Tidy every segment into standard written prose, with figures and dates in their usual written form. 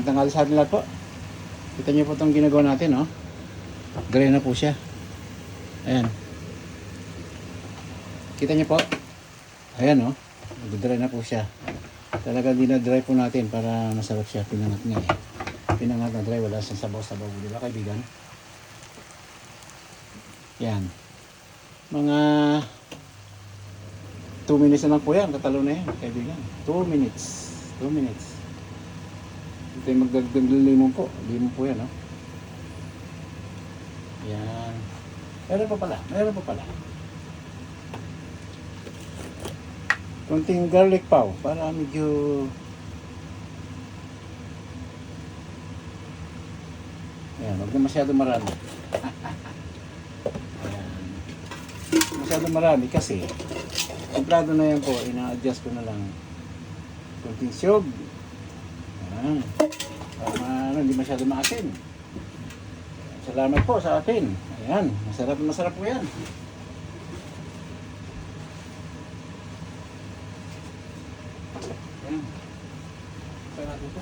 Tanghali sa atin lahat po. Kita niyo po itong ginagawa natin, no? Dry na po siya. Ayan. Kita niyo po. Ayan, no? Dry na po siya. Talaga dinadry po natin para masarap siya. Pinangat niya eh. Pinangat na dry, wala siyang sabaw-sabaw. Di ba, kaibigan? Yan. Mga 2 minutes na lang po yan. Katalo na yan, kaibigan. 2 minutes. 2 minutes. Ito yung magdagdag limon po. Limon po yan, no? Yan. Meron pa pala. Meron pa pala. Kunting garlic paw para medyo ayan, huwag na masyado marami. Ayan. Masyado marami kasi templado na yan po, ina-adjust ko na lang kunting siyog. Ayan. Para hindi masyado maasin. Salamat po sa atin. Ayan, masarap po yan. Ayan. Sarap ito.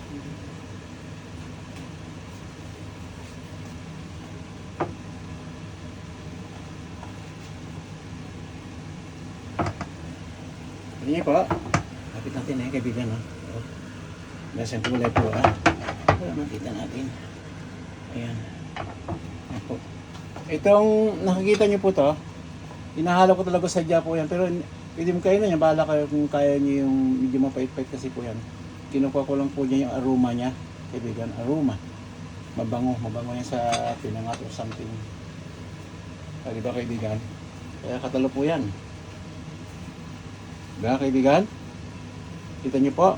Hindi po. Lapit natin kaibigan. Oh. Lasang kulay po para makita natin. Ayan. Ako. Itong nakikita nyo po to, inahalo ko talaga sadya po yan. Pero pwede mo kayo na yan. Bahala kayo kung kaya nyo yung medyo mapait-pait kasi po yan. Kinukuha ko lang po niya yung aroma niya. Kaibigan, aroma. Mabango. Mabango yan sa pinangat or something. Diba kaibigan? Kaya katalo po yan. Diba kaibigan? Kita nyo po.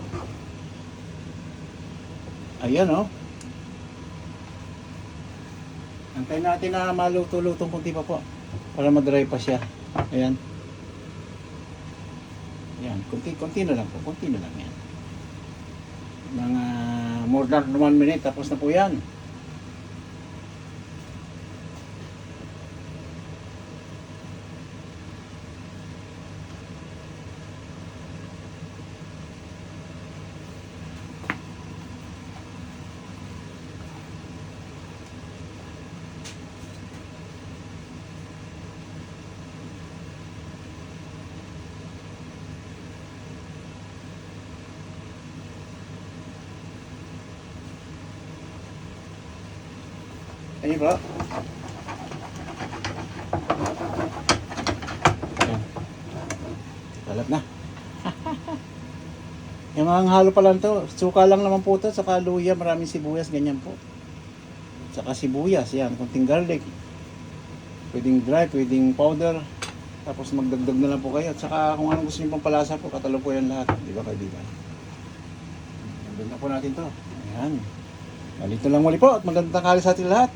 Ayan o. Antayin natin na maluto-lutong kunti pa po. Para madry pa siya. Ayan. Ayan. Kunti na lang po. Kunti na lang yan. Mga more than 1 minute. Tapos na po yan. Ayun po. Ayan. Kalat na. Yung mga halo pa lang to. Suka lang naman po to. Saka luya. Maraming sibuyas. Ganyan po. Saka sibuyas. Yan. Kunting garlic. Pwedeng dry. Pwedeng powder. Tapos magdagdag na lang po kayo. At saka kung anong gusto nyo pang palasa po. Katalo po yan lahat. Di ba kaibigan? Nandun na po natin to. Ayan. Malito lang muli po. At magandang tanghali sa atin lahat.